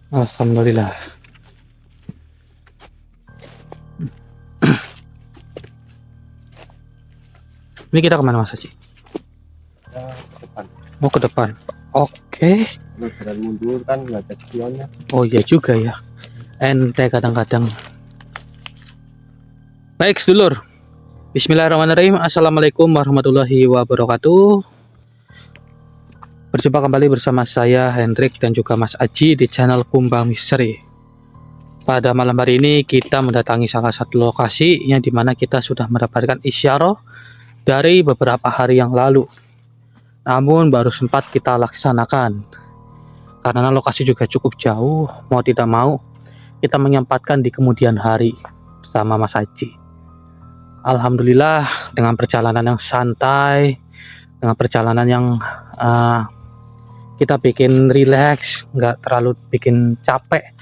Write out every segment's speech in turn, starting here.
Alhamdulillah. Ini kita kemana Mas Haji? Ya, ke depan. Mau ke depan. Oke. Lu jalan mundur kan nggak ada tujuannya. Oh iya juga ya. Ente kadang-kadang. Baik sedulur. Bismillahirrahmanirrahim. Assalamualaikum warahmatullahi wabarakatuh. Berjumpa kembali bersama saya Hendrik dan juga Mas Aji di channel Kumbang Misteri. Pada malam hari ini kita mendatangi salah satu lokasi yang dimana kita sudah mendapatkan isyarah dari beberapa hari yang lalu. Namun baru sempat kita laksanakan karena lokasi juga cukup jauh. Mau tidak mau kita menyempatkan di kemudian hari bersama Mas Aji. Alhamdulillah dengan perjalanan yang santai, dengan perjalanan yang kita bikin rileks, nggak terlalu bikin capek.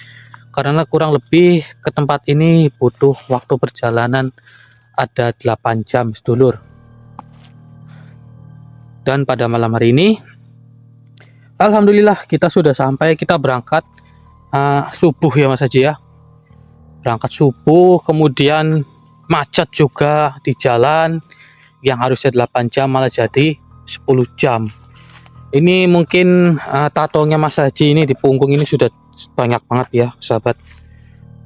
Karena kurang lebih ke tempat ini butuh waktu perjalanan ada 8 jam sedulur. Dan pada malam hari ini alhamdulillah kita sudah sampai. Kita berangkat subuh ya Mas Haji ya. Berangkat subuh, kemudian macet juga di jalan yang harusnya 8 jam malah jadi 10 jam. Ini mungkin tatonya Mas Haji ini di punggung ini sudah banyak banget ya sahabat.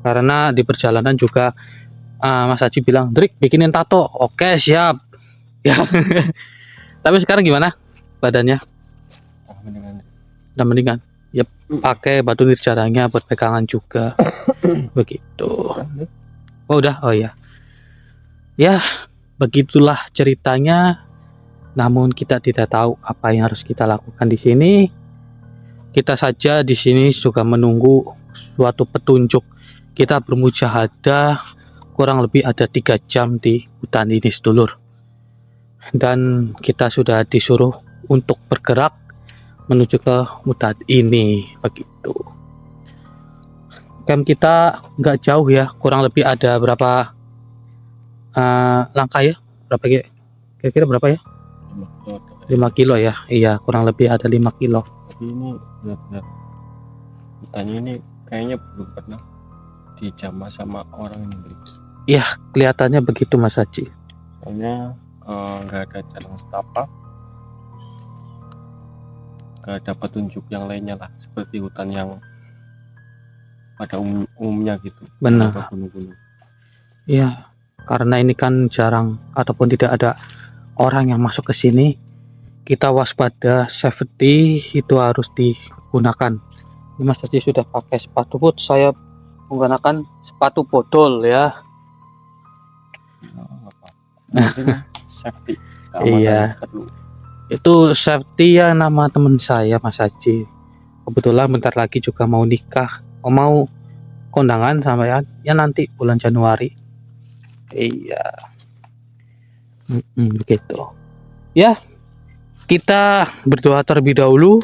Karena di perjalanan juga Mas Haji bilang, "Drik, bikinin tato." Oke, siap. Ya. Tapi sekarang gimana badannya? Udah mendingan. Ya, pakai batu nirjaranya buat pegangan juga. Begitu. Oh, udah. Oh ya. Ya, begitulah ceritanya. Namun kita tidak tahu apa yang harus kita lakukan di sini. Kita saja di sini juga menunggu suatu petunjuk. Kita bermujahadah kurang lebih ada 3 jam di hutan ini sedulur. Dan kita sudah disuruh untuk bergerak menuju ke hutan ini begitu. Camp kita nggak jauh ya, kurang lebih ada berapa langkah ya? Berapa kira-kira berapa ya? 5 kilo ya. Iya, kurang lebih ada 5 kilo. Tapi ini benar-benar hutannya ini kayaknya belum pernah dijamah sama orang ini. Iya, kelihatannya begitu Mas Haji. Soalnya nggak ada jalan setapak, nggak ada petunjuk yang lainnya lah, seperti hutan yang pada umumnya gitu. Benar. Gunung-gunung. Iya, karena ini kan jarang ataupun tidak ada orang yang masuk ke sini. Kita waspada, safety itu harus digunakan. Ini Mas Haji sudah pakai sepatu boot, saya menggunakan sepatu bodol ya. Safety. Iya. Itu safety ya, nama teman saya Mas Haji. Kebetulan bentar lagi juga mau nikah, mau kondangan sama ya nanti bulan Januari. Iya. Begitu. Ya, kita berdoa terlebih dahulu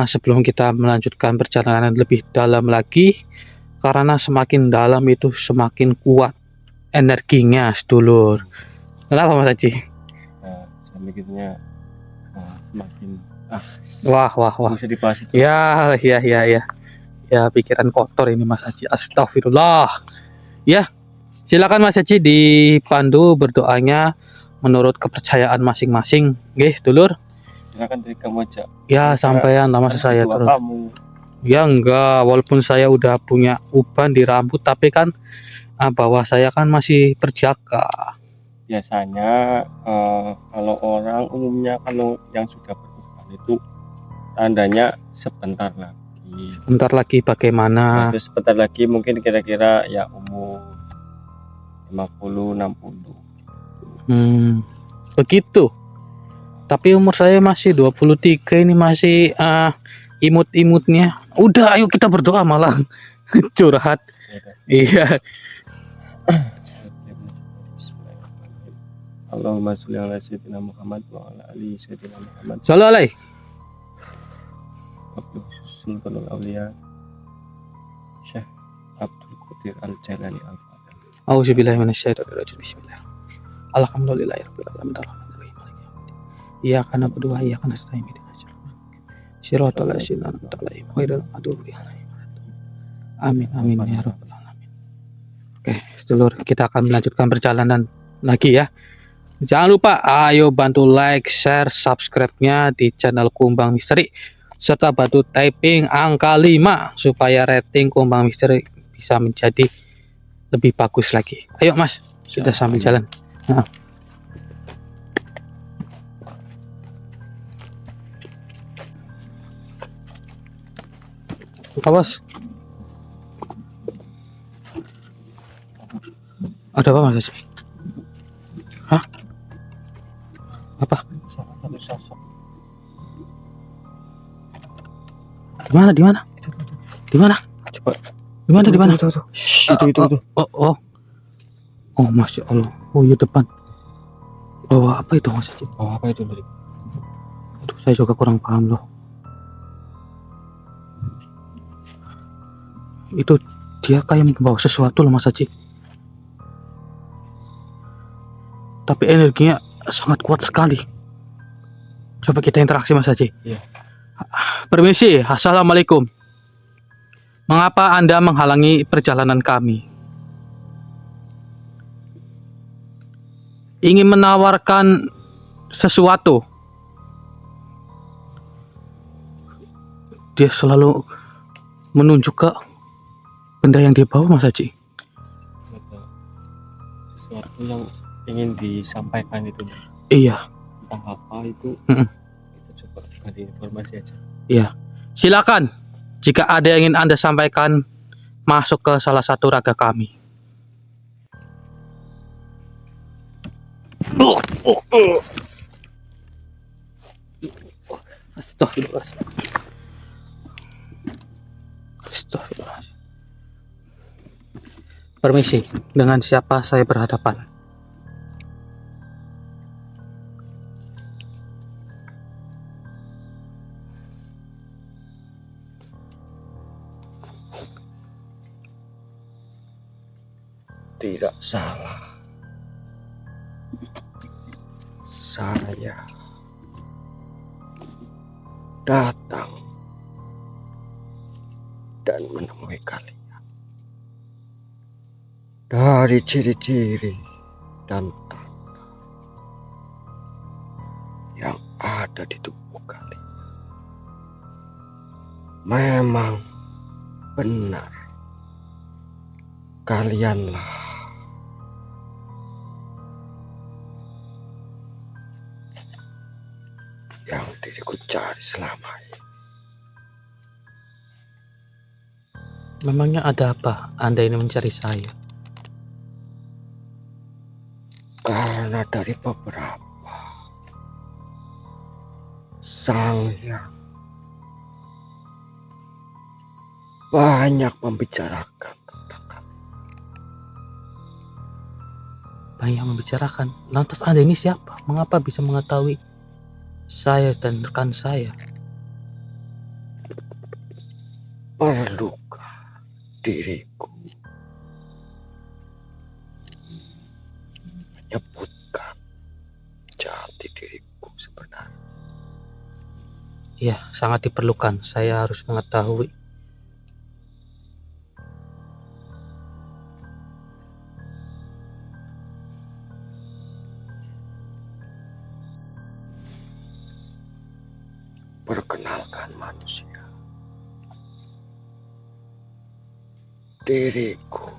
sebelum kita melanjutkan perjalanan lebih dalam lagi, karena semakin dalam itu semakin kuat energinya sedulur. Kenapa Mas Haji? Saya mikirnya semakin Wah. bisa dibahas itu. Ya. Ya, pikiran kotor ini Mas Haji. Astagfirullah. Ya, silakan Mas Haji dipandu berdoanya menurut kepercayaan masing-masing. Nggih, dulur. Silakan dari kamu aja. Ya, sampean nama saya terus. Kamu. Ya enggak, walaupun saya udah punya uban di rambut, tapi kan bahwa saya kan masih berjaga. Biasanya kalau orang umumnya kalau yang sudah beruban itu tandanya sebentar lagi. Bentar lagi bagaimana? Terus sebentar lagi mungkin kira-kira ya umur 50-60. Begitu. Tapi umur saya masih 23, ini masih imut-imutnya. Udah, ayo kita berdoa malah curhat. Iya. Allahumma sholli ala sayyidina Muhammad wa ala ali sayyidina Muhammad. Shallallahu alaihi Sultanul Auliya Syekh Abdul Qadir Al-Jailani Al-Fatih. Auzubillahi minasyaitonir rajim. Bismillah. Alhamdulillahirabbil alamin. Arrahmanirrahim. Iyyaka na'budu wa iyyaka nasta'in. Ihdinas siratal ladzina an'amta 'alaihim ghairil maghdubi 'alaihim Amin amin ya rabbal alamin. Oke, sedulur, kita akan melanjutkan perjalanan lagi ya. Jangan lupa ayo bantu like, share, subscribe-nya di channel Kumbang Misteri serta bantu typing angka 5 supaya rating Kumbang Misteri bisa menjadi lebih bagus lagi. Ayo Mas, sudah sambil jalan. Nah. Awas. Ada apa Mas? Hah? Apa? Satu sosok. Di mana? Di mana? Di mana? Coba. Di mana? Di mana? Itu. Itu. Oh, Masya Allah. Oh, iya depan. Bawa apa itu Mas? Oh, apa itu tadi? Aduh, saya juga kurang paham loh. Itu dia kayak membawa sesuatu loh Mas Haji. Tapi energinya sangat kuat sekali. Coba kita interaksi Mas Haji. Iya. Permisi, assalamualaikum. Mengapa Anda menghalangi perjalanan kami? Ingin menawarkan sesuatu. Dia selalu menunjuk ke benda yang dia bawa Mas Haji. Sesuatu yang ingin disampaikan itu. Iya. Entah apa itu. Kita coba ganti informasi aja. Iya. Silakan. Jika ada yang ingin Anda sampaikan, masuk ke salah satu raga kami. Astagfirullahaladzim. Astagfirullahaladzim. Permisi, dengan siapa saya berhadapan? Tidak salah. Saya datang dan menemui kalian. Dari ciri-ciri dan tanda yang ada di tubuh kalian, memang benar kalianlah yang diriku cari selama ini. Memangnya ada apa Anda ini mencari saya? Karena dari beberapa sang yang banyak membicarakan tentang kami. Banyak membicarakan. Lantas Anda ini siapa? Mengapa bisa mengetahui saya dan rekan saya? Perlukah diriku menyebutkan jati diriku sebenarnya? Iya, sangat diperlukan. Saya harus mengetahui. Perkenalkan manusia, diriku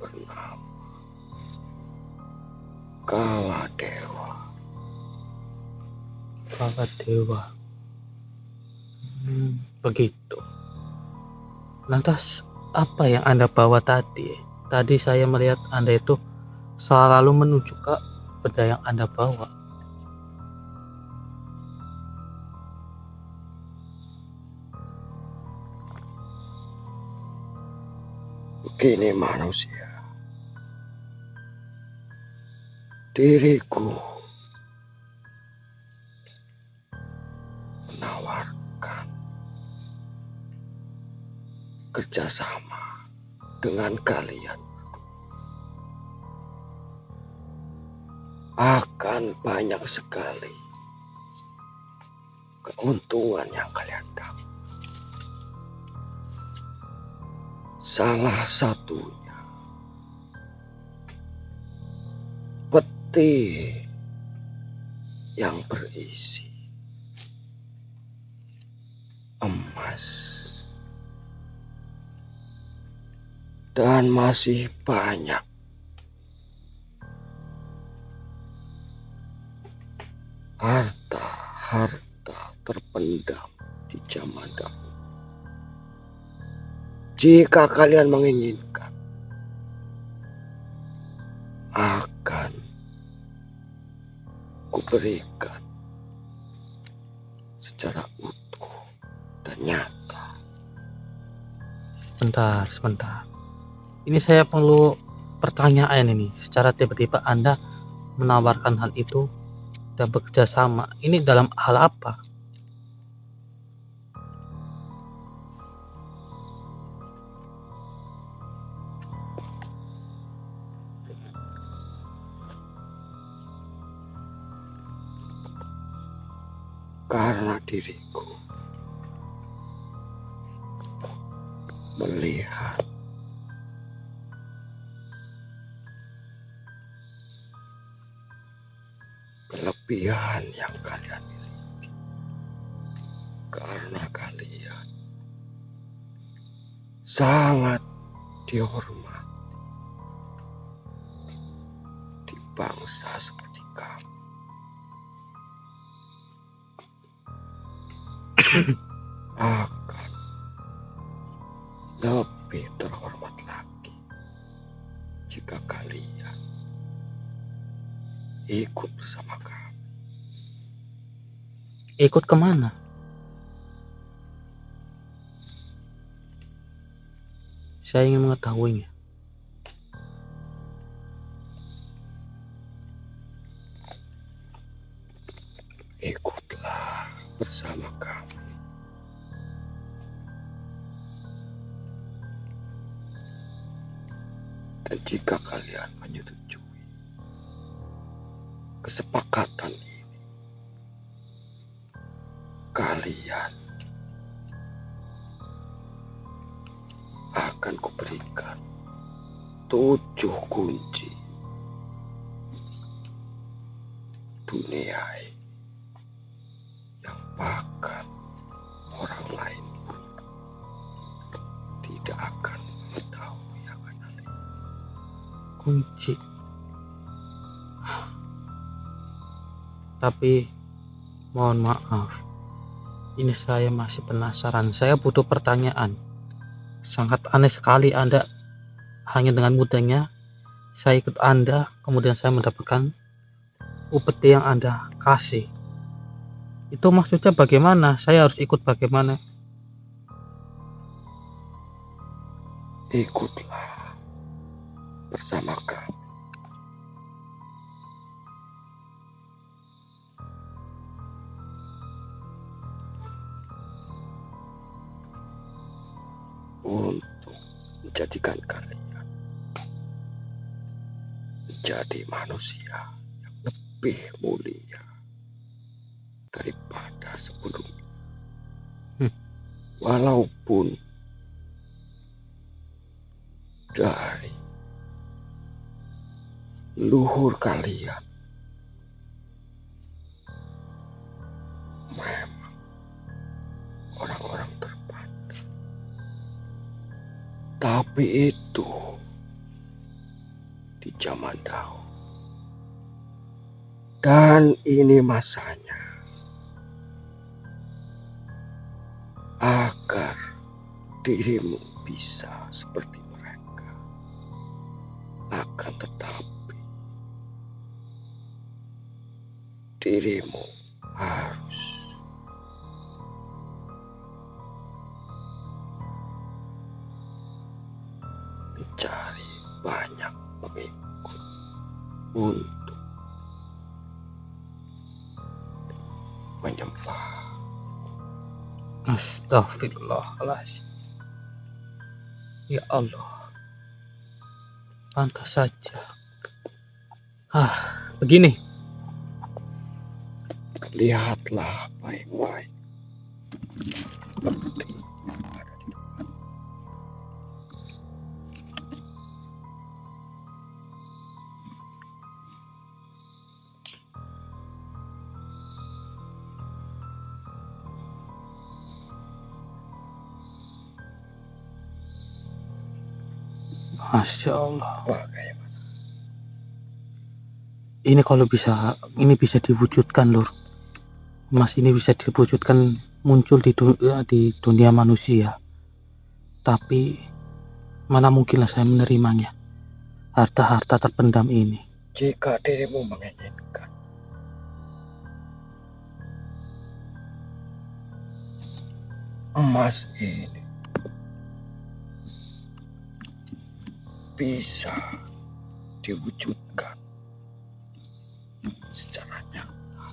bernama Kaladewa. Kaladewa. Begitu. Lantas apa yang Anda bawa tadi? Tadi saya melihat Anda itu selalu menuju ke benda yang Anda bawa. Begini manusia, diriku menawarkan kerjasama dengan kalian. Akan banyak sekali keuntungan yang kalian dapat. Salah satunya peti yang berisi emas dan masih banyak harta terpendam di zaman dahulu. Jika kalian menginginkan, akan kuberikan secara utuh dan nyata. Sebentar. Ini saya perlu pertanyaan ini. Secara tiba-tiba Anda menawarkan hal itu dan bekerja sama. Ini dalam hal apa? Karena diriku melihat kelebihan yang kalian miliki. Karena kalian sangat dihormati di bangsa seperti kamu. Akan lebih terhormat lagi jika kalian ikut bersama kami. Ikut kemana? Saya ingin mengetahuinya. Ikutlah bersama kami. Dan jika kalian menyetujui kesepakatan ini, kalian akan kuberikan 7 kunci dunia yang bahkan orang lain pun tidak akan mengetahui akan hal ini. Kunci. Tapi mohon maaf, ini saya masih penasaran. Saya butuh pertanyaan. Sangat aneh sekali Anda hanya dengan mudahnya saya ikut Anda, kemudian saya mendapatkan upeti yang Anda kasih. Itu maksudnya bagaimana? Saya harus ikut bagaimana? Ikutlah bersama kami. Untuk menjadikan kalian menjadi manusia yang lebih mulia daripada sebelumnya. Walaupun dari luhur kalian memang orang-orang terpandang, tapi itu di zaman dahulu. Dan ini masanya agar dirimu bisa seperti mereka. Akan tetapi dirimu harus mencari banyak pengikut untuk menyembah. Astagfirullahaladzim. Ya Allah, pantas saja. Begini. Lihatlah baik-baik seperti yang ada di depan. Masya Allah. Bagaimana? Ini kalau bisa, ini bisa diwujudkan lur. Mas, ini bisa diwujudkan, muncul di dunia manusia. Tapi mana mungkinlah saya menerimanya. Harta-harta terpendam ini. Jika dirimu menginginkan, emas ini bisa diwujudkan secara nyata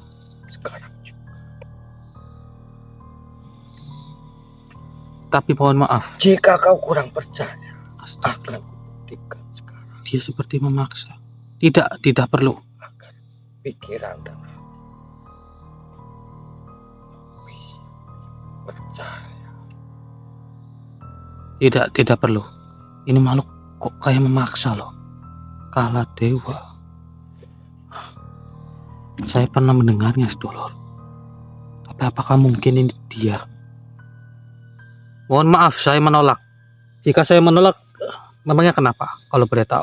sekarang juga. Tapi mohon maaf, Jika kau kurang percaya, astaga, akan kubuktikan sekarang. dia seperti memaksa. Tidak perlu. Agar pikiran dan hati percaya. Tidak perlu. Ini makhluk kok kayak memaksa loh. Kala dewa. Saya pernah mendengarnya, sedulur. Tapi apakah mungkin ini dia? Mohon maaf, saya menolak. Jika saya menolak, memangnya kenapa? Kalau boleh tahu.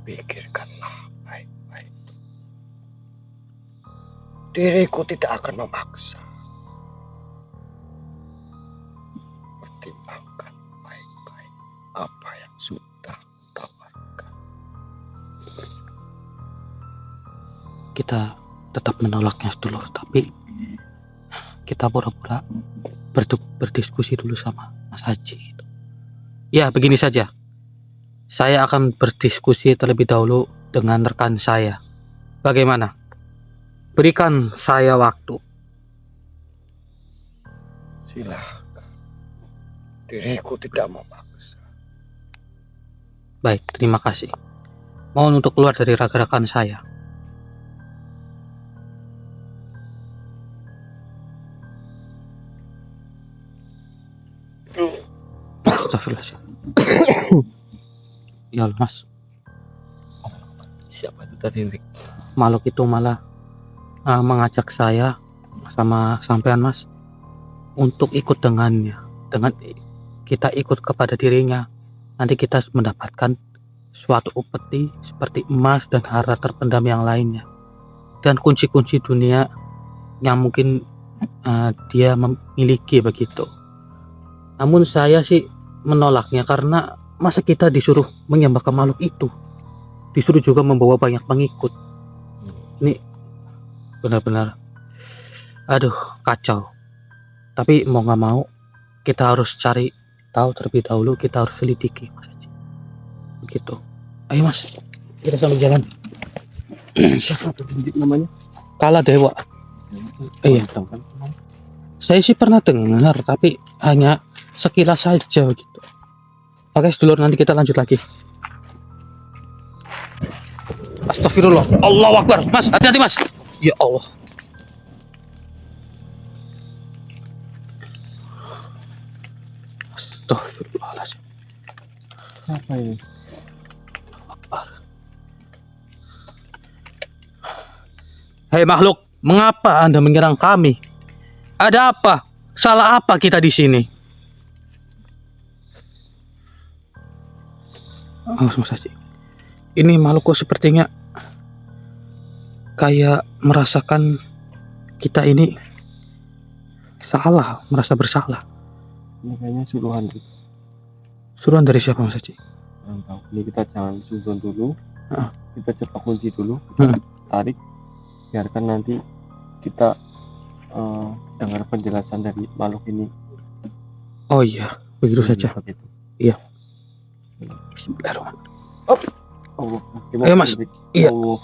Pikirkanlah baik-baik. Diriku tidak akan memaksa. Pertimbangkan baik-baik apa yang sudah tawarkan. Kita tetap menolaknya, sedulur. Tapi kita pura-pura berdiskusi dulu sama Mas Haji gitu. Ya, begini saja. Saya akan berdiskusi terlebih dahulu dengan rekan saya. Bagaimana? Berikan saya waktu. Silahkan. Diriku tidak memaksa. Baik, terima kasih. Mohon untuk keluar dari raga-rakan saya. Astagfirullahaladzim. Ya Allah, Mas. Siapa itu tadi, Rik? Makhluk itu malah mengajak saya sama sampean, Mas, untuk ikut dengannya. Dengan kita ikut kepada dirinya, nanti kita mendapatkan suatu upeti seperti emas dan harta terpendam yang lainnya, dan kunci-kunci dunia yang mungkin dia memiliki begitu. Namun saya sih menolaknya, karena masa kita disuruh menyembah ke makhluk itu, disuruh juga membawa banyak pengikut. Ini benar-benar aduh, kacau. Tapi mau nggak mau kita harus cari tahu terlebih dahulu, kita harus selidiki, Mas Haji. Begitu. Ayo, Mas, kita sambil jalan. Siapa itu namanya? Kala Dewa. Iya. Saya sih pernah dengar, tapi hanya sekilas saja gitu. Oke, sedulur, nanti kita lanjut lagi. Astagfirullah. Allahu Akbar. Mas, hati-hati, Mas. Ya Allah. Astagfirullahaladzim. Siapa ini? Hei makhluk, mengapa Anda menyerang kami? Ada apa? Salah apa kita di sini? Oh, Mas Haji. Ini makhluk kok sepertinya kayak merasakan kita ini salah, merasa bersalah. Ini kayaknya suruhan, Rik. Suruhan dari siapa, Mas Haji? Tahu. Ini kita jangan susun dulu. Kita coba kunci dulu. Hmm. Tarik. Biarkan nanti kita dengar penjelasan dari makhluk ini. Oh iya, begitu saja. Begitu. Iya. Bismillahirrahmanirrahim. Oh, Ayo, Mas. Iya. Oh,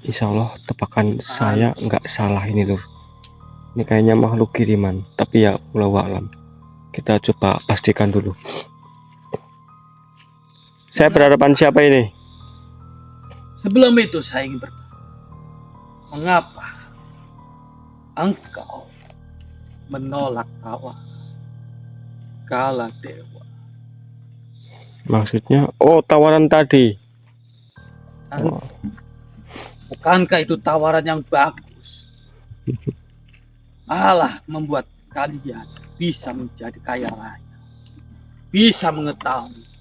Insya Allah tebakan saya nggak salah ini lur. Ini kayaknya makhluk kiriman, tapi ya wallahu alam. Kita coba pastikan dulu. Saya berhadapan siapa ini? Sebelum itu saya ingin bertanya, mengapa engkau menolak tawaran Kaladewa? Maksudnya, oh tawaran tadi. Oh. Bukankah itu tawaran yang bagus? Malah membuat kalian bisa menjadi kaya raya, bisa mengetahui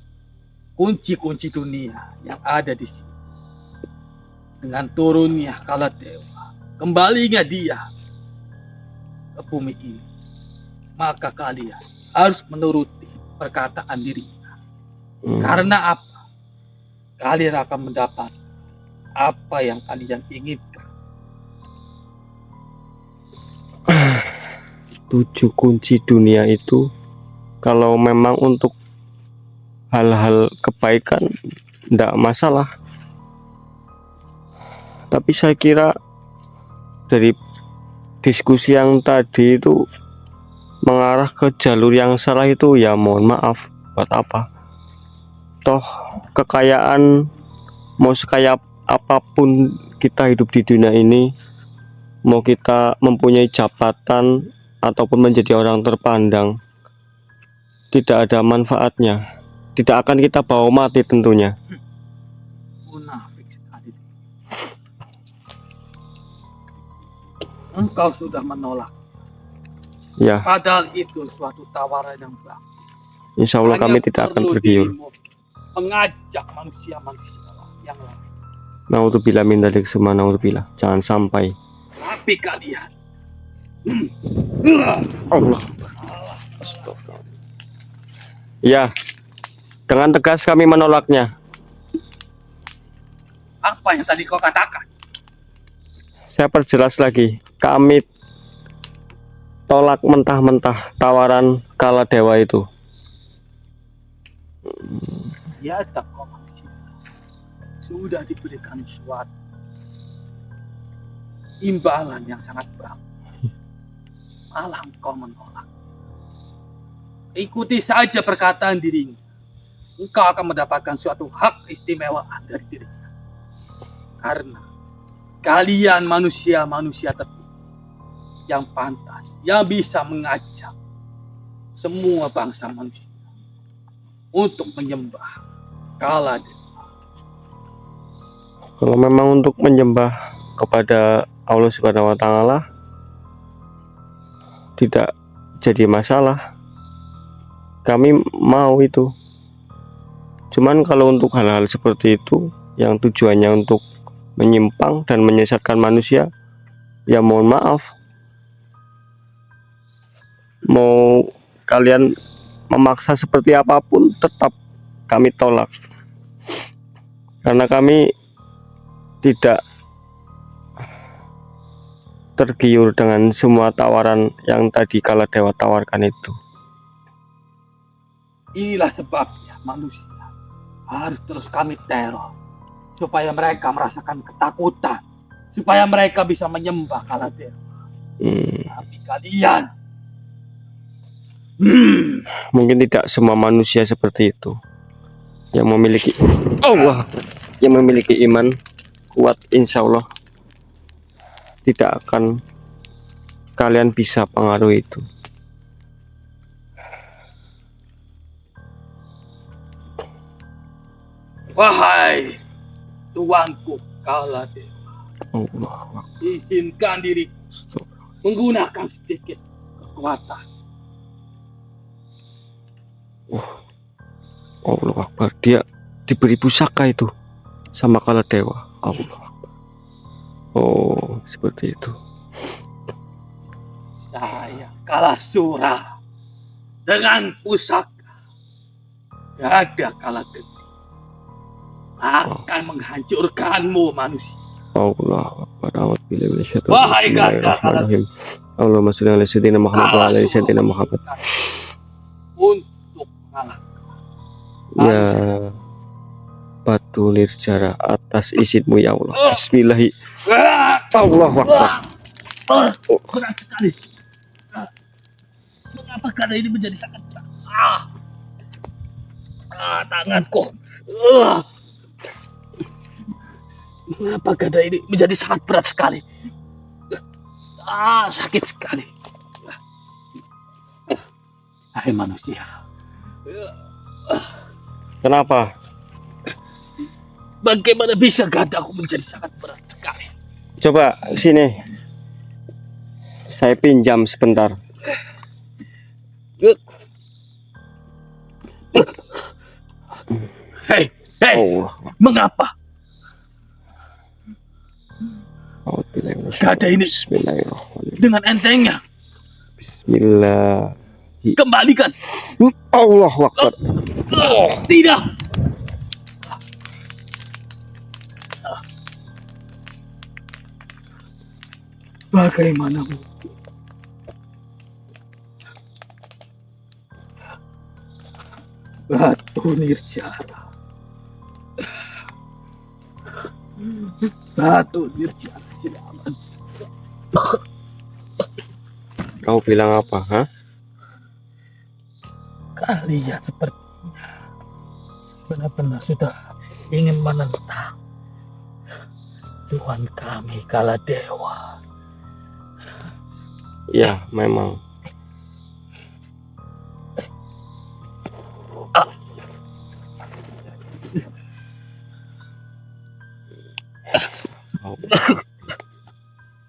kunci-kunci dunia yang ada di sini. Dengan turunnya Kaladewa, kembalinya dia ke bumi ini, maka kalian harus menuruti perkataan dirinya. Karena apa? Kalian akan mendapat apa yang kalian inginkan. 7 kunci dunia itu kalau memang untuk hal-hal kebaikan tidak masalah. Tapi saya kira dari diskusi yang tadi itu mengarah ke jalur yang salah itu, ya mohon maaf, buat apa? Toh kekayaan mau sekaya apapun kita hidup di dunia ini, mau kita mempunyai jabatan ataupun menjadi orang terpandang, tidak ada manfaatnya. Tidak akan kita bawa mati tentunya. Munafik sekali. Engkau sudah menolak. Ya, Padahal itu suatu tawaran yang bagus. insya Allah kami Hanya tidak akan perlu tergiur. dirimu mengajak manusia-manusia yang lain. Naudzubillah min dzalik, semua naudzubillah. Jangan sampai. Tapi kalian Allah. Ya, dengan tegas kami menolaknya. apa yang tadi kau katakan? Saya perjelas lagi, kami tolak mentah-mentah tawaran Kaladewa itu. Biadab kau manusia. Sudah diberikan suatu imbalan yang sangat bagus, malah kau menolak. Ikuti saja perkataan dirimu. Engkau akan mendapatkan suatu hak istimewaan dari dirinya. Karena kalian manusia-manusia tertentu yang pantas, yang bisa mengajak semua bangsa manusia untuk menyembah Kaladewa. Kalau memang untuk menyembah kepada Allah Subhanahu wa Ta'ala tidak jadi masalah, kami mau itu. Cuman kalau untuk hal-hal seperti itu yang tujuannya untuk menyimpang dan menyesatkan manusia, ya mohon maaf, mau kalian memaksa seperti apapun tetap kami tolak, karena kami tidak tergiur dengan semua tawaran yang tadi Kaladewa tawarkan itu. Inilah sebabnya manusia harus terus kami teror, supaya mereka merasakan ketakutan, supaya mereka bisa menyembah Kaladewa. Tapi kalian mungkin tidak semua manusia seperti itu yang memiliki Allah, yang memiliki iman kuat. Insya Allah tidak akan kalian bisa pengaruh itu. wahai tuanku Kaladewa, Allah, izinkan diriku menggunakan sedikit kekuatan. Allah Akbar, dia diberi pusaka itu sama Kaladewa. Allah Akbar. Oh, seperti itu. Saya Kalasura dengan pusaka Gada Kaladewa akan menghancurkanmu manusia. Allah Akbar. A'udzubillahi minasyaitonir Wahai Gada Bismillahirrahmanirrahim. Allahumma shalli ala sayyidina Muhammad wa ala ali sayyidina Muhammad. Untuk mengalahkan Ya batu nirjara atas izinmu ya Allah. Bismillahi. Allahu Akbar. Berat sekali. Mengapa keadaan ini menjadi sangat berat? Tanganku Mengapa gada ini menjadi sangat berat sekali? Sakit sekali. Hai manusia. Kenapa? Bagaimana bisa gadaku menjadi sangat berat sekali? Coba sini. Saya pinjam sebentar. Hei, Oh, mengapa? Gada ini Bismillahirrahmanirrahim. dengan entengnya Bismillah. kembalikan. Allahu Akbar. Tidak. Bagaimana mungkin? Batu Nirjala. Batu Nirjala Silaman. Kau bilang apa, ha? Kalian sepertinya benar-benar sudah ingin menentang Tuhan kami Kaladewa. Ya, memang.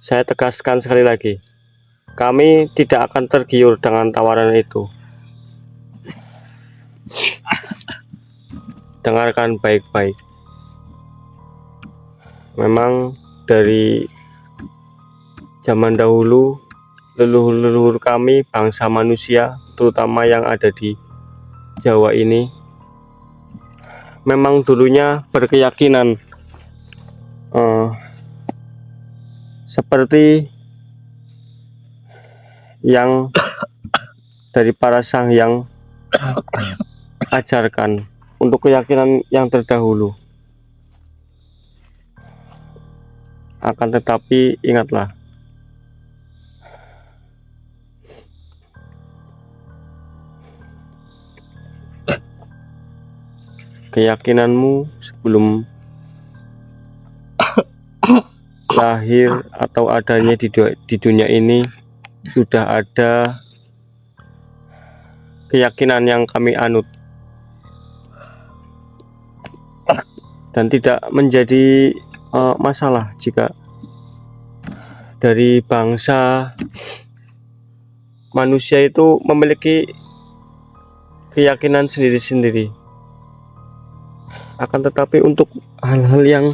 Saya tegaskan sekali lagi, kami tidak akan tergiur dengan tawaran itu. Dengarkan baik-baik. Memang dari zaman dahulu, leluhur-leluhur kami, bangsa manusia, terutama yang ada di Jawa ini, memang dulunya berkeyakinan seperti yang dari para sangyang ajarkan untuk keyakinan yang terdahulu. Akan tetapi ingatlah, keyakinanmu sebelum lahir atau adanya di dunia ini sudah ada keyakinan yang kami anut, dan tidak menjadi masalah jika dari bangsa manusia itu memiliki keyakinan sendiri-sendiri. Akan tetapi untuk hal-hal yang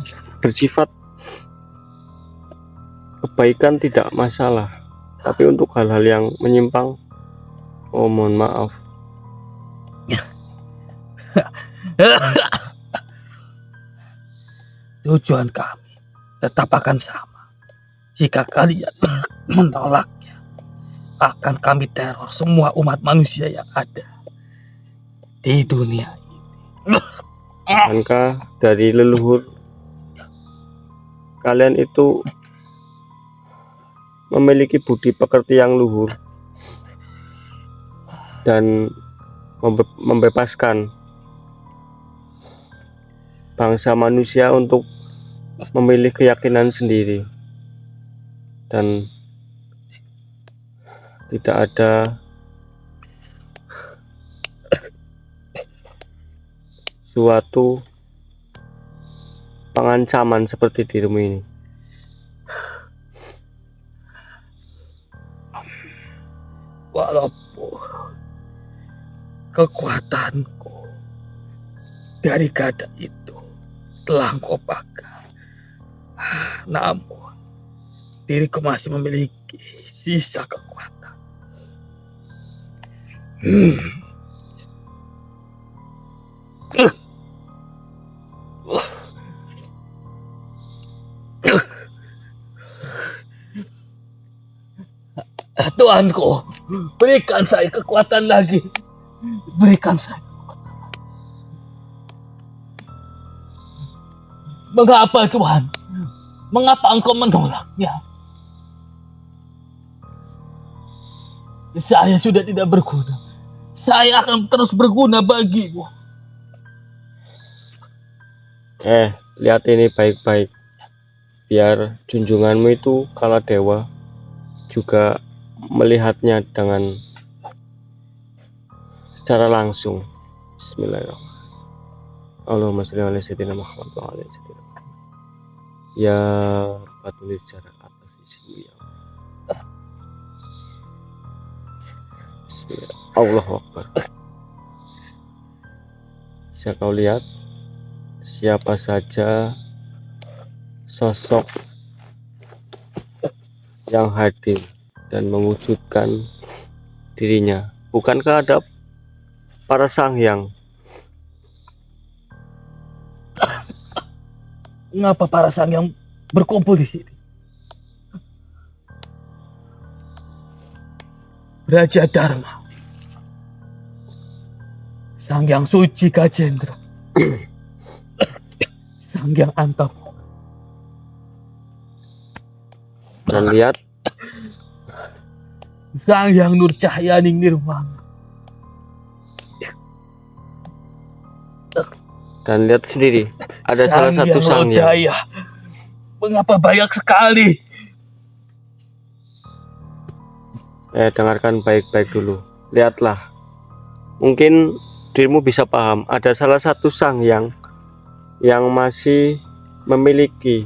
bersifat kebaikan tidak masalah, tapi untuk hal-hal yang menyimpang, oh mohon maaf. Tujuan kami tetap akan sama. Jika kalian menolaknya, akan kami teror semua umat manusia yang ada di dunia ini. Bukankah dari leluhur kalian itu memiliki budi pekerti yang luhur dan membebaskan bangsa manusia untuk memilih keyakinan sendiri, dan tidak ada suatu pengancaman seperti dirimu ini. Walaupun kekuatanku dari gada itu telah kau pakai, namun diriku masih memiliki sisa kekuatan. Tuanku, berikan saya kekuatan lagi. Berikan saya kekuatan lagi. Mengapa Tuhan? Mengapa engkau menolaknya? Saya sudah tidak berguna. Saya akan terus berguna bagimu. Lihat ini baik-baik, biar junjunganmu itu kala dewa juga melihatnya dengan secara langsung. Bismillahirrahmanirrahim. Allahumma sholli ala sayyidina Muhammad wa ala sayyidina Muhammad. Ya patulis jarak atas isimu ya Allah. Bismillah. Allahu Akbar. Bisa kau lihat siapa saja sosok yang hadir dan mewujudkan dirinya. Bukankah ada para sanghyang? Ngapa para sanghyang berkumpul di sini? Raja Dharma, Sanghyang Suci Kajendra, Sanghyang Antamu, Dan lihat, Sanghyang Nur Cahyaning Nirwana. dan lihat sendiri, ada salah satu Sanghyang sangyang. Lodaya. Mengapa banyak sekali? Dengarkan baik-baik dulu. Lihatlah, mungkin dirimu bisa paham. Ada salah satu sangyang yang masih memiliki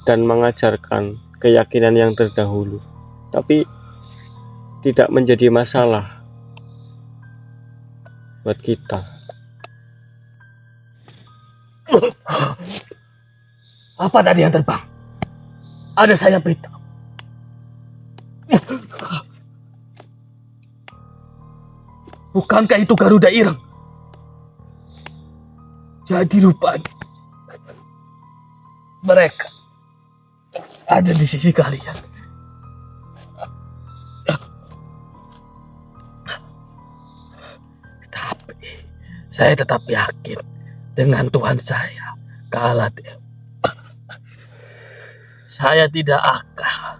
dan mengajarkan keyakinan yang terdahulu, tapi tidak menjadi masalah buat kita. Apa tadi yang terbang? Ada sayap hitam. Bukankah itu Garuda Ireng? Jadi rupanya mereka ada di sisi kalian. Tapi saya tetap yakin dengan Tuhan saya, Kaladewa. Saya tidak akan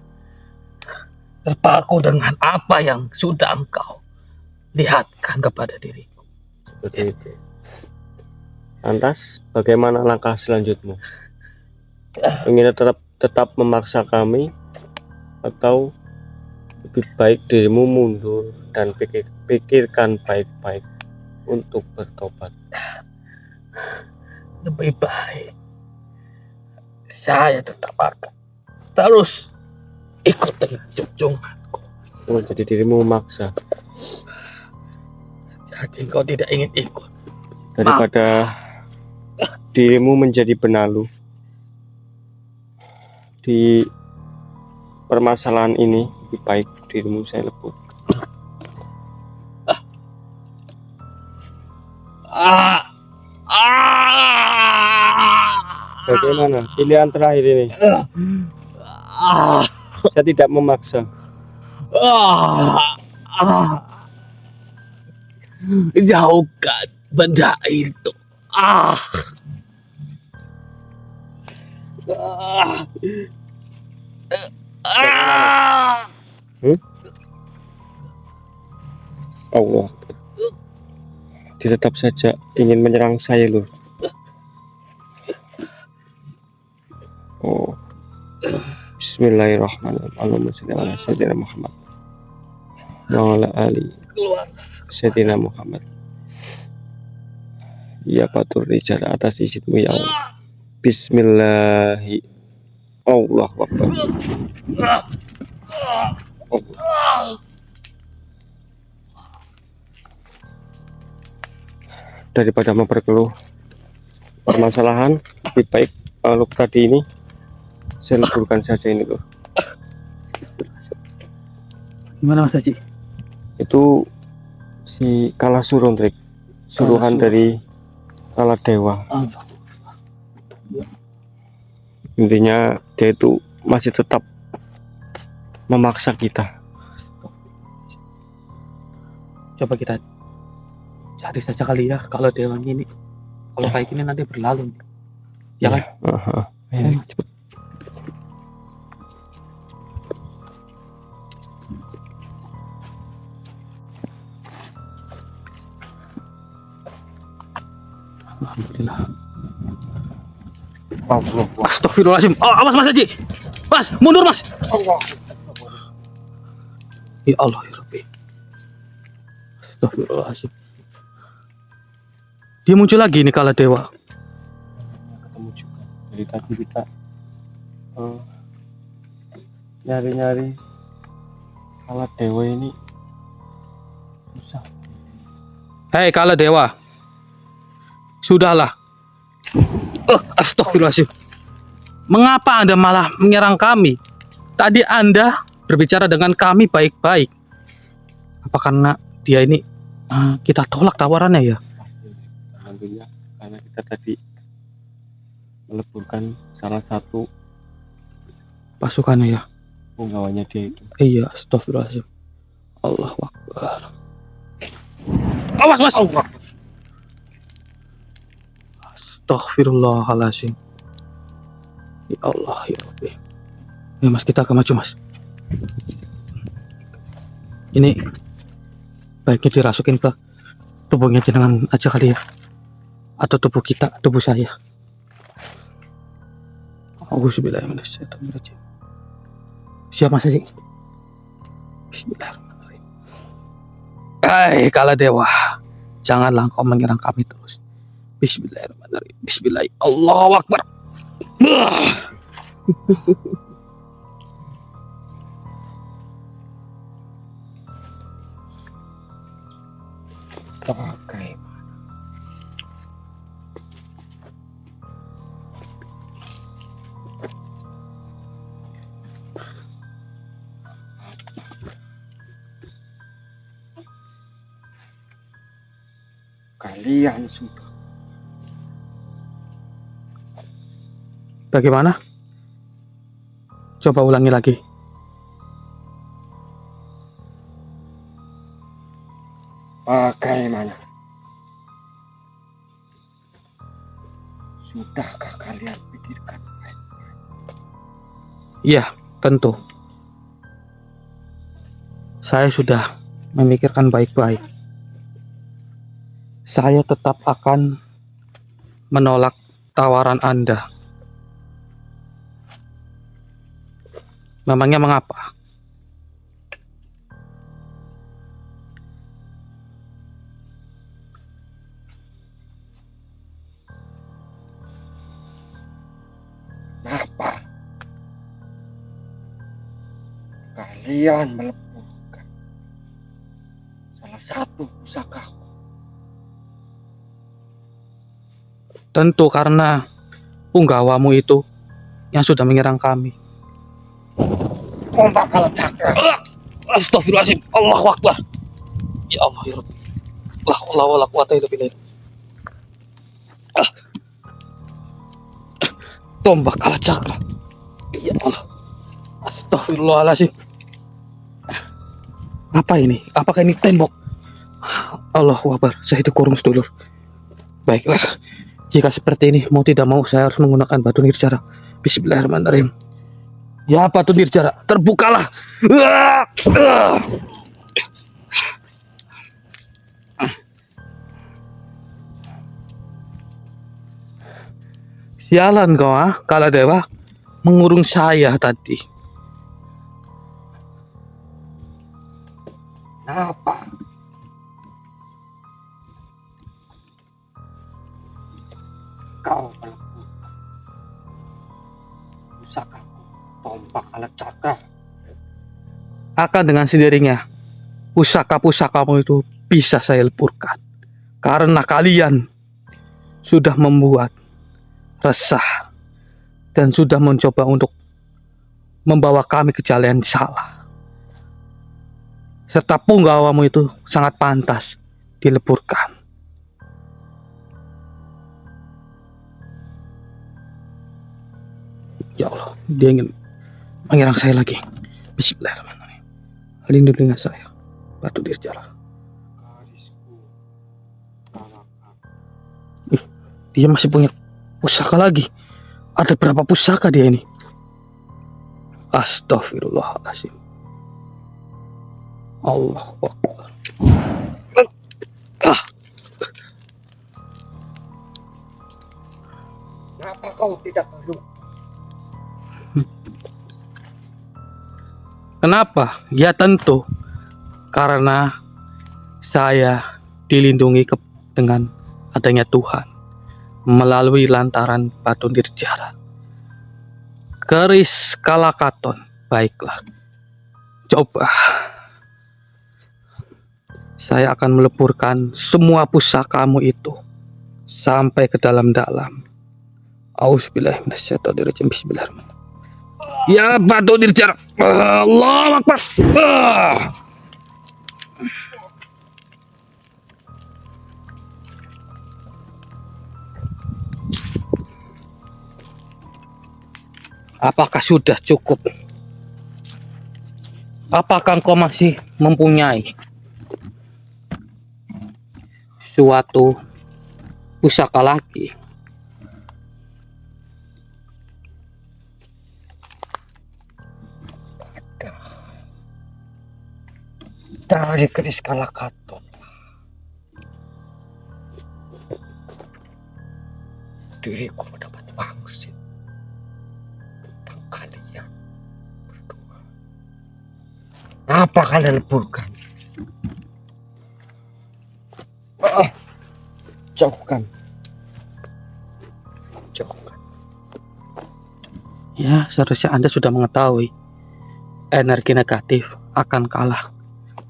terpaku dengan apa yang sudah engkau lihatkan kepada diriku. Seperti itu. Lantas, bagaimana langkah selanjutmu? Ingin tetap memaksa kami, atau lebih baik dirimu mundur dan pikirkan baik-baik untuk bertobat? Lebih baik saya tetap akan terus ikut dengan junjunganku. Oh, jadi dirimu memaksa. Jadi kau tidak ingin ikut. Daripada dirimu menjadi benalu di permasalahan ini, lebih baik dirimu saya lebur. Bagaimana pilihan terakhir ini? Saya tidak memaksa. Jauhkan benda itu. Allah, dia tetap saja ingin menyerang saya loh. Oh, Bismillahirrahmanirrahim. Allahumma sholli ala sayyidina Muhammad wa ala ali sayyidina Muhammad. Ya patur rijal atas izinmu ya Allah. Bismillahi. Allahu Akbar. Daripada memperkeluh permasalahan, lebih baik kalau tadi ini saya leburkan saja ini loh. Gimana Mas Haji? Itu si Kalasurun, Trik, suruhan dari Kaladewa. Intinya dia itu masih tetap memaksa kita. Coba kita cari saja kali ya, kalau dewan ini, kalau kayak gini nanti berlalu, ya kan? Ayo, cepet. Alhamdulillah. Allah. Astagfirullahaladzim. Oh, awas Mas Haji. Mas, mundur Mas. Allah. Ya Allah ya Rabbi. Astagfirullahaladzim. Dia muncul lagi nih kala dewa. Ketemu juga. Dari tadi kita nyari-nyari kala dewa ini susah. Hei kala dewa. Sudahlah. Astagfirullahaladzim. Mengapa Anda malah menyerang kami? Tadi Anda berbicara dengan kami baik-baik. Apa karena dia ini kita tolak tawarannya ya? Alhamdulillah karena kita tadi meleburkan salah satu Pasukannya ya. punggawanya dia itu. Iya, astagfirullahaladzim. Allahu Akbar. Awas Mas. Allah. Astagfirullahaladzim. Ya Allah ya Rabbi. Ya Mas, kita akan maju Mas. Ini baiknya dirasukin ke tubuhnya jenengan aja kali ya, atau tubuh kita, tubuh saya. Auzubillahiminasyaitonirrajim. Siap Mas Haji. Bismillahirrahmanirrahim. Hai kala dewa, janganlah kau menyerang kami terus. Bismillahirrahmanirrahim. Bismillah. Allahu Akbar. Bagaimana? Kalian sudah Bagaimana? Coba ulangi lagi. bagaimana? Sudahkah kalian pikirkan baik-baik? Iya, tentu. Saya sudah memikirkan baik-baik. Saya tetap akan menolak tawaran Anda. Memangnya mengapa? Kenapa kalian meleburkan salah satu pusakaku? Tentu karena punggawamu itu yang sudah menyerang kami. Tombak kala cakra. Astagfirullahaladzim. Allahu Akbar. Ya Allah ya Rabbi. La haula wala quwata illa billah. Tombak kala cakra. Ya Allah. Astagfirullahaladzim. Apa ini? Apakah ini tembok? Allahu Akbar. Saya itu kurung sedulur. Baiklah. Jika seperti ini, mau tidak mau saya harus menggunakan batu nirjara. Bismillahirrahmanirrahim. Ya batu nirjara, terbukalah. Sialan kau kala dewa mengurung saya tadi. Kenapa? Kau meleburkan pusakaku tombak kala cakra. Akan dengan sendirinya pusaka-pusakamu itu bisa saya leburkan. Karena kalian sudah membuat resah dan sudah mencoba untuk membawa kami ke jalan yang salah. Serta punggawamu itu sangat pantas dileburkan. Ya Allah, dia ingin menyerang saya lagi. Bismillahirrahmanirrahim. Lindungilah saya, batu nirjara. Garisku, Dia masih punya pusaka lagi. Ada berapa pusaka dia ini? Astagfirullahaladzim. Allahu Akbar. kenapa kau kau tidak perlu. Kenapa? Ya tentu karena saya dilindungi dengan adanya Tuhan melalui lantaran batu nirjara. Keris Kalakaton. Baiklah. Coba. Saya akan meleburkan semua pusakamu itu sampai ke dalam-dalam. Auzubillahi minasyaitonirrajim. Bismillahirrahmanirrahim. Ya batu nirjara. Allahu Akbar. Apakah sudah cukup? Apakah engkau masih mempunyai suatu pusaka lagi? Dari keris Kalakaton diriku mendapat wangsit tentang kalian berdua. Apa kalian leburkan? Jauhkan. Ya, seharusnya Anda sudah mengetahui energi negatif akan kalah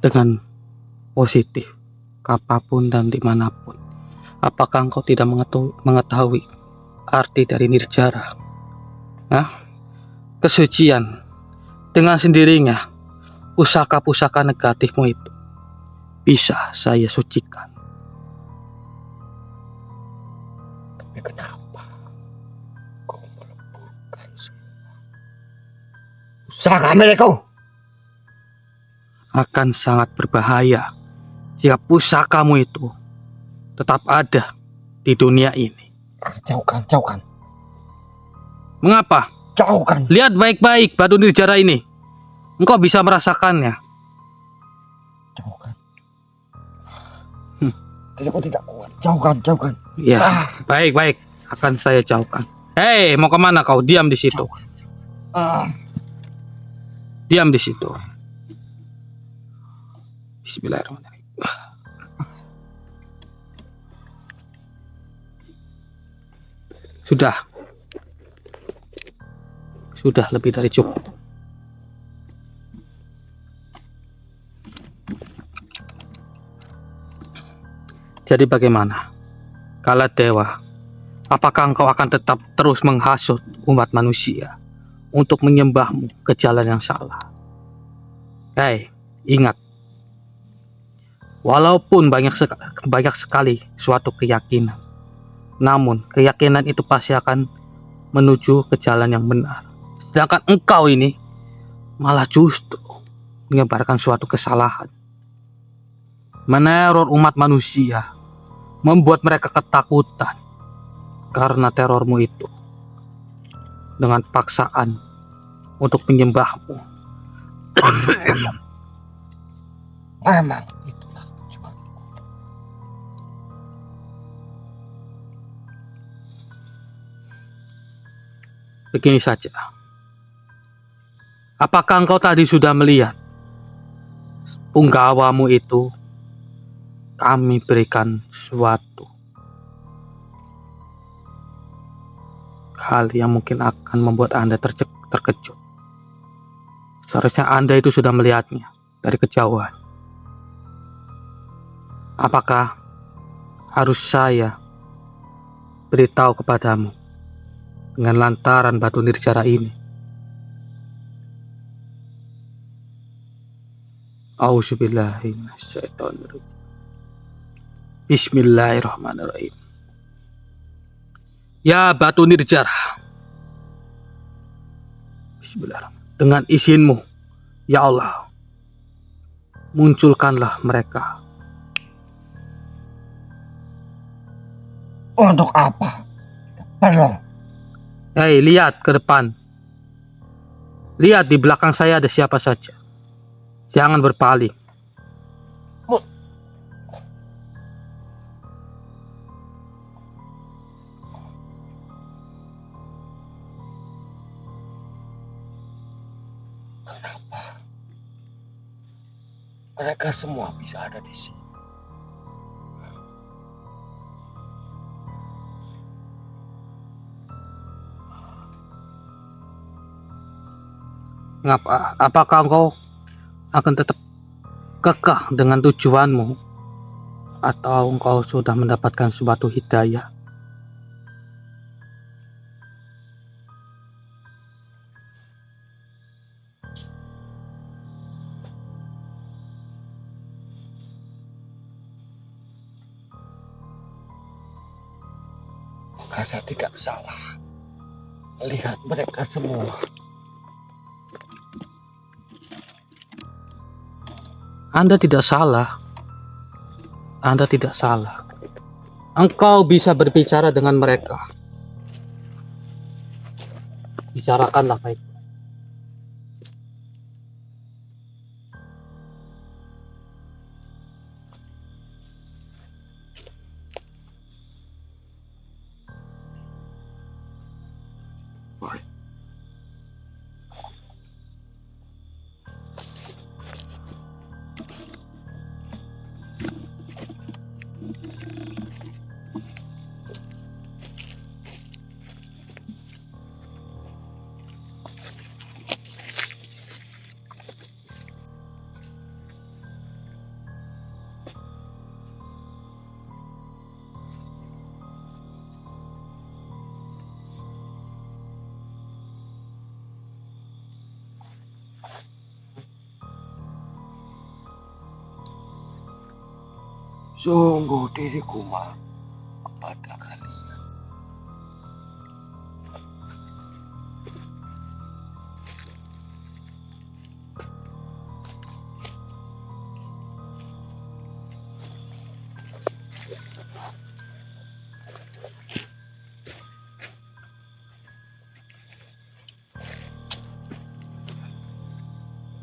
dengan positif kapanpun dan dimanapun. Apakah engkau tidak mengetahui arti dari nirjara? Kesucian. Dengan sendirinya pusaka-pusaka negatifmu itu bisa saya sucikan. Tapi kenapa kau meleburkan semua pusaka milikku? Akan sangat berbahaya jika pusakamu itu tetap ada di dunia ini. Jauhkan. Mengapa? Jauhkan. Lihat baik-baik batu nirjara ini. Engkau bisa merasakannya. Jauhkan. Aku tidak kuat. Jauhkan. Ya, baik-baik. Akan saya jauhkan. Hei, mau kemana kau? Diam di situ. Diam di situ. Bismillahirrahmanirrahim. Sudah lebih dari cukup. Jadi bagaimana? Kala dewa, apakah engkau akan tetap terus menghasut umat manusia untuk menyembahmu ke jalan yang salah? Hei, ingat. Walaupun banyak sekali suatu keyakinan, namun keyakinan itu pasti akan menuju ke jalan yang benar. Sedangkan engkau ini malah justru menyebarkan suatu kesalahan, meneror umat manusia, membuat mereka ketakutan karena terormu itu dengan paksaan untuk menyembahmu. Memang itulah tujuanku. Begini saja. Apakah engkau tadi sudah melihat punggawamu itu? Kami berikan suatu hal yang mungkin akan membuat Anda terkejut. Seharusnya Anda itu sudah melihatnya dari kejauhan. Apakah harus saya beritahu kepadamu dengan lantaran batu nirjara ini? Auzubillahi minasyaitonirrajim. Bismillahirrahmanirrahim. Ya batu nirjara. Bismillahirrahmanirrahim. Dengan izinmu, ya Allah, munculkanlah mereka. Untuk apa? Perlu. Hei, lihat ke depan. Lihat di belakang saya ada siapa saja. Jangan berpaling. Mereka semua bisa ada di sini. Ngapa? Apakah engkau akan tetap kekeh dengan tujuanmu, atau engkau sudah mendapatkan suatu hidayah? Maka saya tidak salah melihat mereka semua. Anda tidak salah. Anda tidak salah. Engkau bisa berbicara dengan mereka. Bicarakanlah baik. Sungguh diriku malu kepada kalian.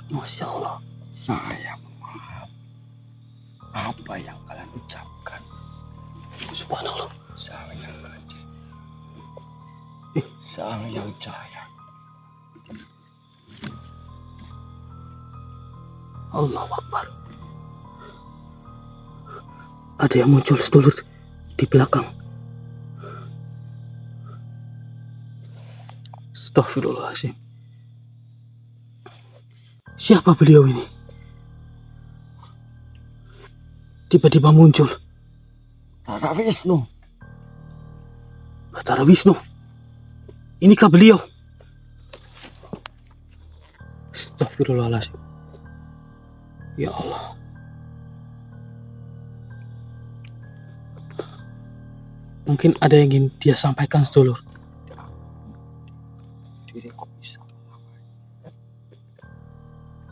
Masya Allah. Saya memahami apa yang kalian ucapkan. Subhanallah. Sang yang kecil, sang yang jaya. Allahu Akbar. Ada yang muncul sedulur di belakang. Astagfirullahaladzim. Siapa beliau ini? Tiba-tiba muncul. Tara Wisnu. Batara Wisnu. Inikah beliau? Astagfirullahaladzim. Ya Allah. Mungkin ada yang ingin dia sampaikan, sedulur. Diriku bisa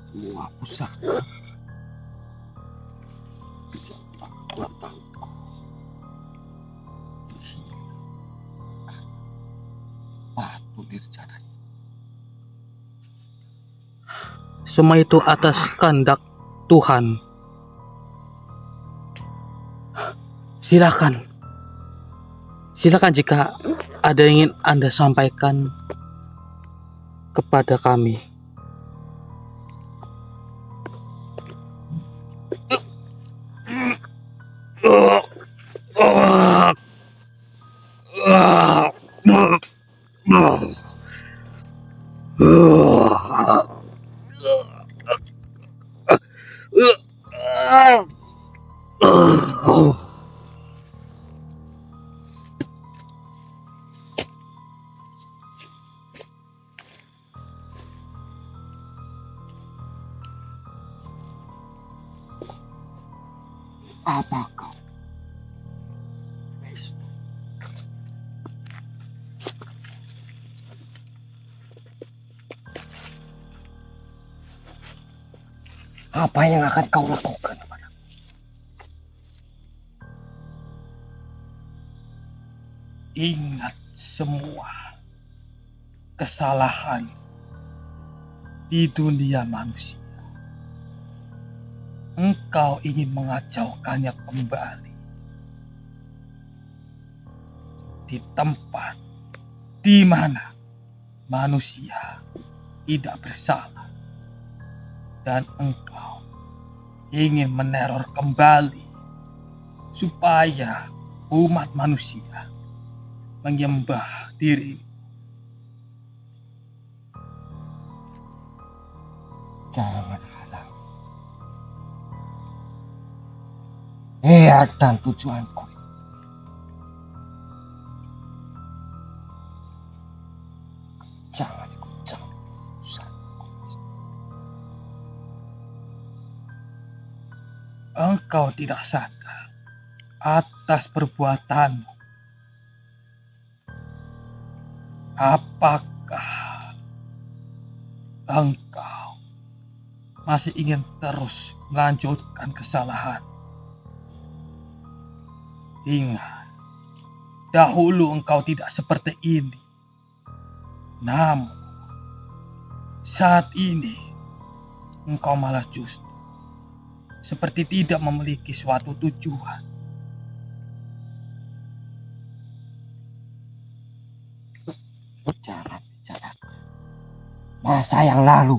semua pusaka serta kekuatanku. Batu nirjana. Semua itu atas kehendak Tuhan. Silakan. Silakan jika ada yang ingin Anda sampaikan kepada kami. Apa kau? Wisnu. Apa yang akan kau lakukan padaku? Ingat semua kesalahan di dunia manusia. Engkau ingin mengacaukannya kembali di tempat di mana manusia tidak bersalah, dan engkau ingin meneror kembali supaya umat manusia menyembah diri. Jangan halang. Niat dan tujuanku. Jangan ikut campur. Engkau tidak sadar atas perbuatanmu. Apakah engkau masih ingin terus melanjutkan kesalahan? Ingat, dahulu engkau tidak seperti ini. Namun, saat ini engkau malah justru seperti tidak memiliki suatu tujuan. Jangan bicarakan masa yang lalu.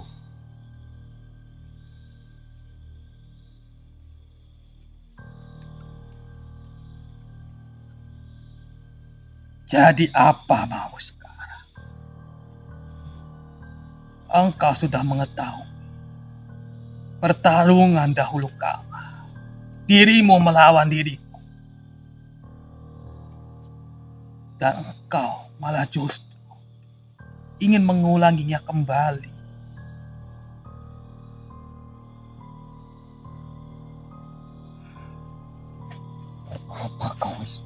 Jadi apa mau sekarang? Engkau sudah mengetahui pertarungan dahulu kala. Dirimu melawan diriku. Dan engkau malah justru ingin mengulanginya kembali. Apa kau wis?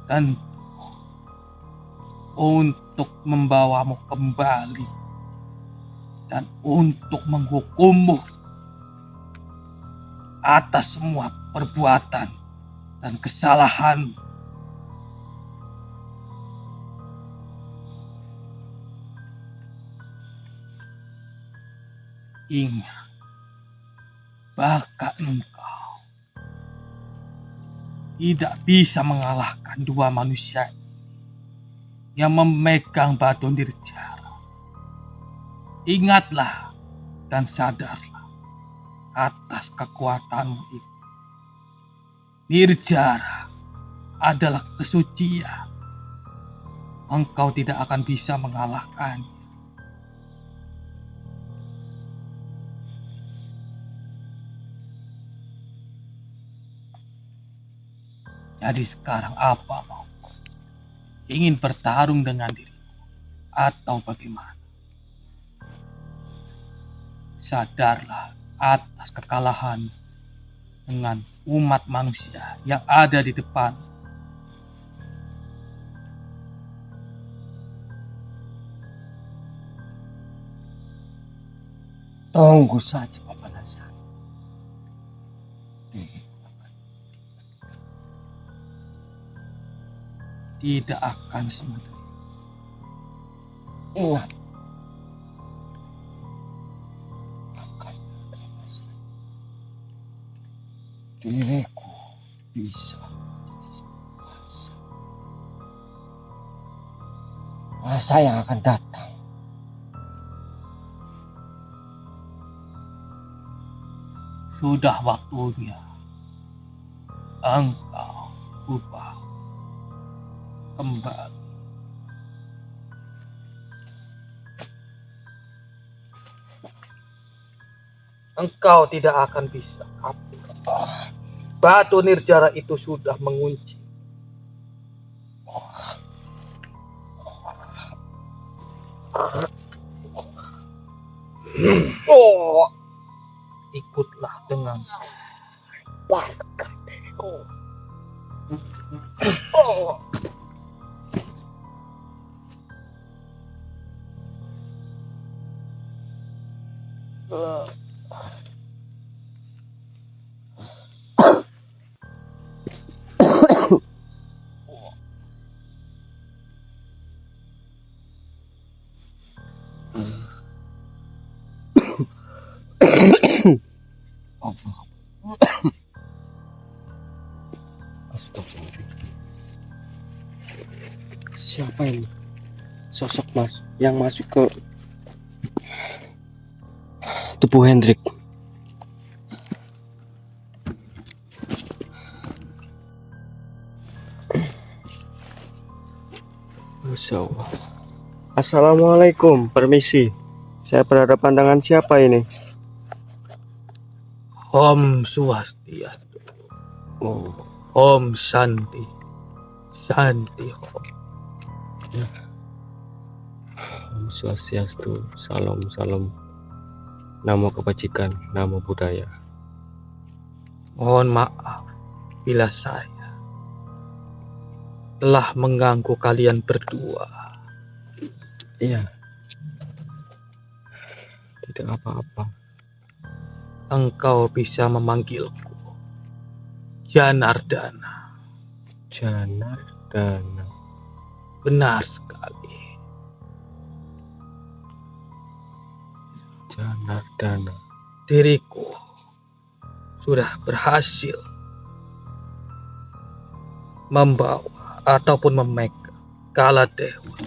Dan untuk membawamu kembali dan untuk menghukummu atas semua perbuatan dan kesalahan. Ingat, bahkan engkau tidak bisa mengalahkan dua manusia yang memegang batu nirjara. Ingatlah dan sadarlah atas kekuatanmu itu. Nirjara adalah kesucian. Engkau tidak akan bisa mengalahkannya. Jadi sekarang apa mau? Ingin bertarung dengan diriku atau bagaimana? Sadarlah atas kekalahan dengan umat manusia yang ada di depan. Tunggu saja pembalasan. Tidak akan semudah. Ingat, akan ada masa diriku bisa menjadi masa yang akan datang. Sudah waktunya engkau ubah kembali. Engkau tidak akan bisa kabur. Batu nirjara itu sudah mengunci. Ikutlah dengan Lepaskan diriku. Siapa ini? Sosok yang masuk ke tubuh Hendrik. Masya Allah. Assalamualaikum, permisi. Saya berhadapan dengan siapa ini? Om Swastiastu, Oh, Om Santi, Santi Om. Om Swastiastu, salam salam. Namo kebajikan, namo budaya. Mohon maaf bila saya telah mengganggu kalian berdua. Iya. Tidak apa-apa. Engkau bisa memanggilku Janardana. Janardana. Benar sekali. Janardana. Diriku sudah berhasil membawa ataupun memegang Kaladewa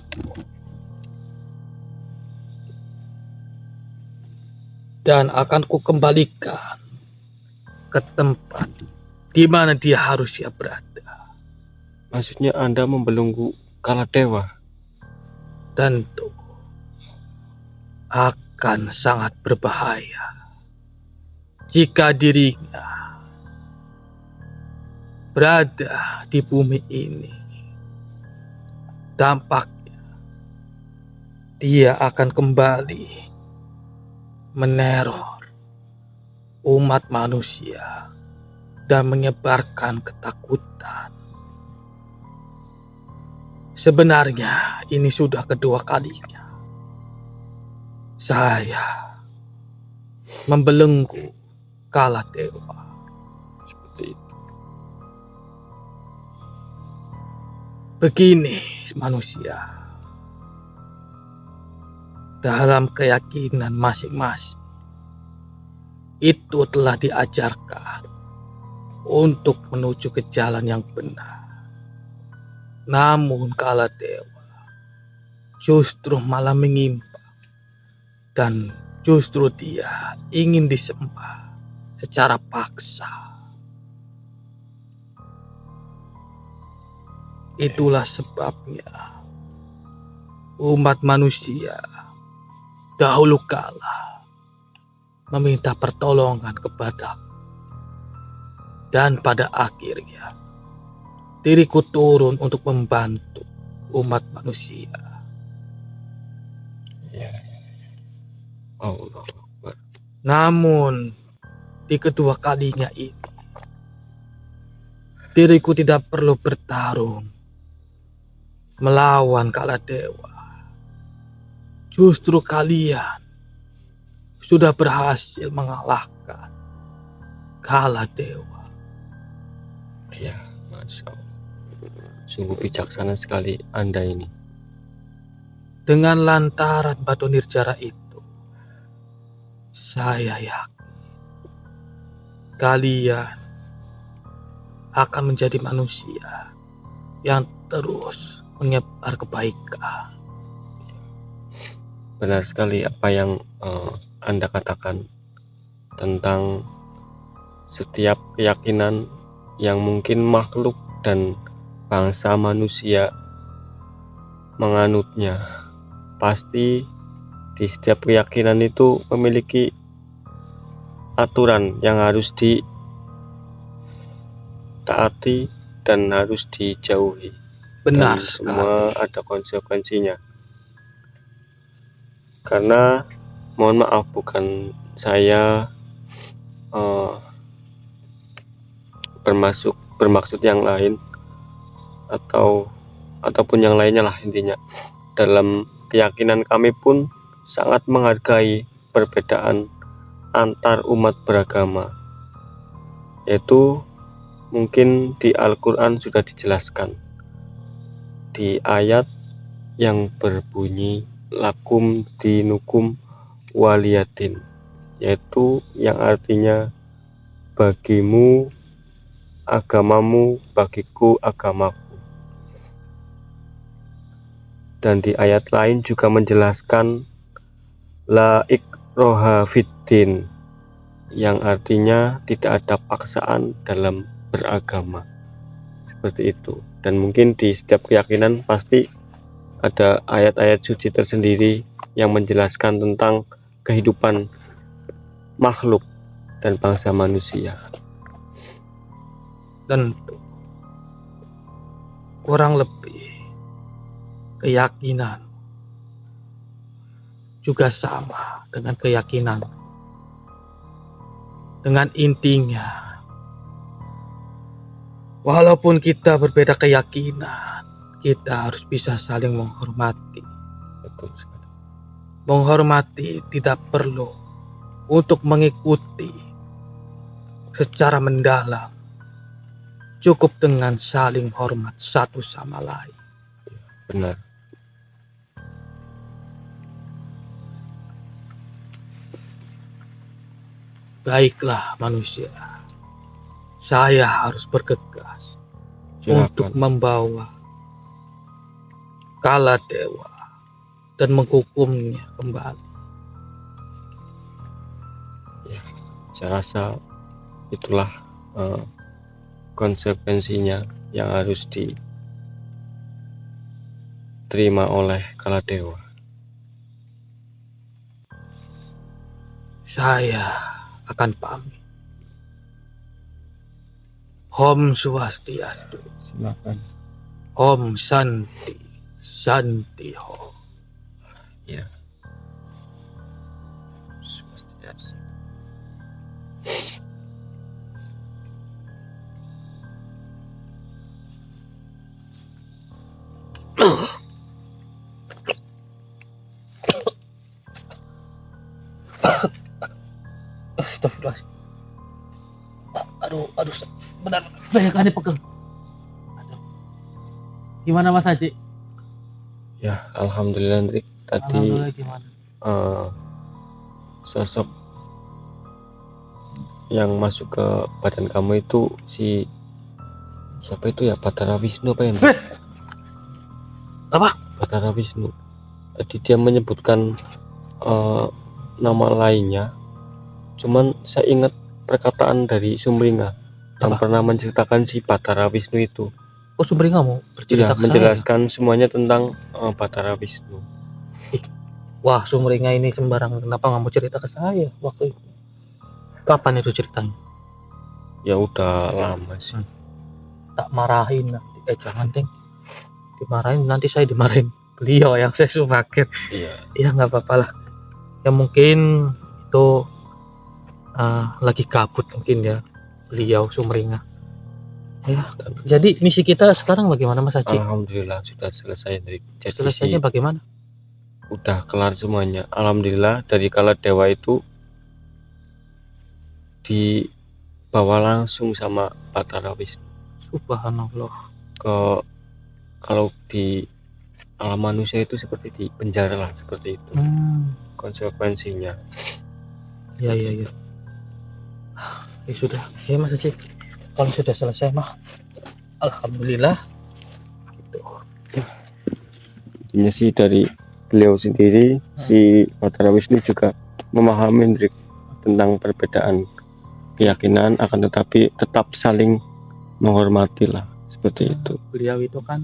dan akan kukembalikan ke tempat di mana dia harusnya berada. Maksudnya Anda membelenggu Kaladewa? Tentu akan sangat berbahaya jika dirinya berada di bumi ini. Dampaknya dia akan kembali meneror umat manusia dan menyebarkan ketakutan. Sebenarnya ini sudah kedua kalinya saya membelenggu Kaladewa. Seperti itu. Begini manusia, dalam keyakinan masing-masing itu telah diajarkan untuk menuju ke jalan yang benar. Namun Kaladewa justru malah menyimpang dan justru dia ingin disembah secara paksa. Itulah sebabnya umat manusia dahulu kala meminta pertolongan kepada, dan pada akhirnya diriku turun untuk membantu umat manusia. Ya. Allah Akbar. Namun di kedua kalinya ini diriku tidak perlu bertarung melawan Kaladewa. Justru kalian sudah berhasil mengalahkan Kaladewa. Ya, Masya Allah. Sungguh bijaksana sekali Anda ini. Dengan lantaran batu nirjara itu, saya yakin kalian akan menjadi manusia yang terus menyebar kebaikan. Benar sekali apa yang Anda katakan tentang setiap keyakinan yang mungkin makhluk dan bangsa manusia menganutnya. Pasti di setiap keyakinan itu memiliki aturan yang harus ditaati dan harus dijauhi. Benar Dan sekali. semua ada konsekuensinya. Karena mohon maaf, bukan saya bermaksud yang lain ataupun yang lainnya lah. Intinya dalam keyakinan kami pun sangat menghargai perbedaan antar umat beragama, yaitu mungkin di Al-Quran sudah dijelaskan di ayat yang berbunyi lakum dinukum waliyadin, yaitu yang artinya bagimu agamamu, bagiku agamaku. Dan di ayat lain juga menjelaskan roha fiddin, yang artinya tidak ada paksaan dalam beragama, seperti itu. Dan mungkin di setiap keyakinan pasti ada ayat-ayat suci tersendiri yang menjelaskan tentang kehidupan makhluk dan bangsa manusia. Tentu kurang lebih keyakinan juga sama dengan keyakinan. Dengan intinya, walaupun kita berbeda keyakinan, kita harus bisa saling menghormati. Betul sekali. Menghormati tidak perlu untuk mengikuti secara mendalam. Cukup dengan saling hormat satu sama lain. Benar. Baiklah manusia, saya harus bergegas untuk Silakan. membawa Kaladewa dan menghukumnya kembali. Saya rasa itulah konsekuensinya yang harus diterima oleh Kaladewa. Saya akan pamit. Om Swastiastu. Silakan. Om Santi. Santi Ho. Ya. Swastiastu. Astagfirullah. Aduh, benar banyak kan dipegang. Aduh. Gimana Mas Haji? Ya, alhamdulillah Hendrik. Tadi Alhamdulillah gimana? sosok yang masuk ke badan kamu itu si siapa itu ya? Batara Wisnu apa ya? Hendrik? Apa? Batara Wisnu. Tadi dia menyebutkan nama lainnya. Cuman saya ingat perkataan dari Sumringa yang Apa? pernah menceritakan si Batara Wisnu itu. Oh, Sumringa mau bercerita Ya, ke saya. menjelaskan semuanya tentang Batara Wisnu. Wah, Sumringa ini sembarangan. Kenapa nggak mau cerita ke saya waktu itu? Kapan itu ceritanya? Ya udah lama sih. Tak marahin nanti. Jangan deng. Dimarahin nanti saya dimarahin beliau yang saya sumpahin. Iya. Ya nggak apa-apa lah. Ya mungkin itu lagi kabut mungkin ya beliau Sumringa. Ya. Jadi misi kita sekarang bagaimana Mas Haji? Alhamdulillah sudah selesai dari jadi Selesainya bagaimana? udah kelar semuanya. Alhamdulillah dari Kaladewa itu dibawa langsung sama Batara Wisnu Subhanallah. kalau di alam manusia itu seperti di penjara lah, seperti itu konsekuensinya. Ya. Ya sudah, ya Mas Haji. Kalau sudah selesai mah, alhamdulillah. Gitu. Ini sih dari beliau sendiri, si Batara Wisnu juga memahami Hendrik tentang perbedaan keyakinan, akan tetapi tetap saling menghormati lah, seperti itu. Beliau itu kan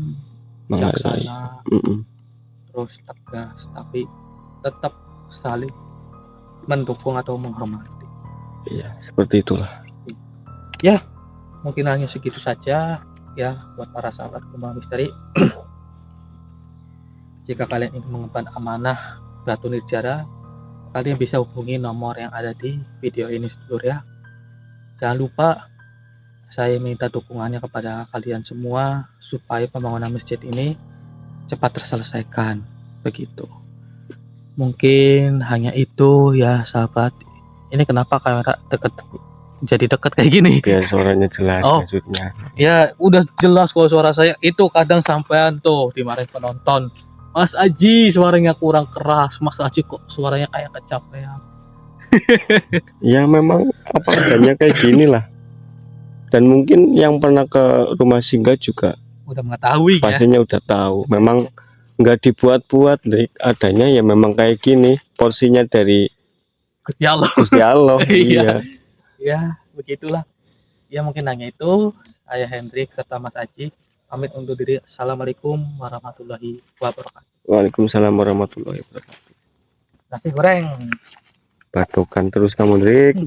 Menghargai. bijaksana, terus tegas, tapi tetap saling mendukung atau menghormati. Iya, seperti itulah. Mungkin hanya segitu saja ya buat para sahabat Kumbang Misteri. Jika kalian ingin mengemban amanah Batu Nirjara, kalian bisa hubungi nomor yang ada di video ini sedulur ya. Jangan lupa saya minta dukungannya kepada kalian semua supaya pembangunan masjid ini cepat terselesaikan. Begitu. Mungkin hanya itu ya sahabat. Ini kenapa kamera jadi dekat kayak gini? Biar suaranya jelas. Oh. Maksudnya. Ya udah jelas kok suara saya. Itu kadang sampean tuh dimarahin penonton. Mas Aji suaranya kurang keras. Mas Aji kok suaranya kayak kecapean. Ya memang apa adanya kayak gini lah. Dan mungkin yang pernah ke rumah singgah juga Udah mengetahui ya. pastinya udah tahu. Memang nggak dibuat-buat, adanya ya memang kayak gini. Porsinya dari Gusti Allah. Gusti Allah. Iya. Iya. Ya, begitulah. Ya mungkin hanya itu. Saya Hendrik serta Mas Aji pamit undur diri. Assalamualaikum warahmatullahi wabarakatuh. Waalaikumsalam warahmatullahi wabarakatuh. Nasi goreng. Batokan terus kamu, Drik.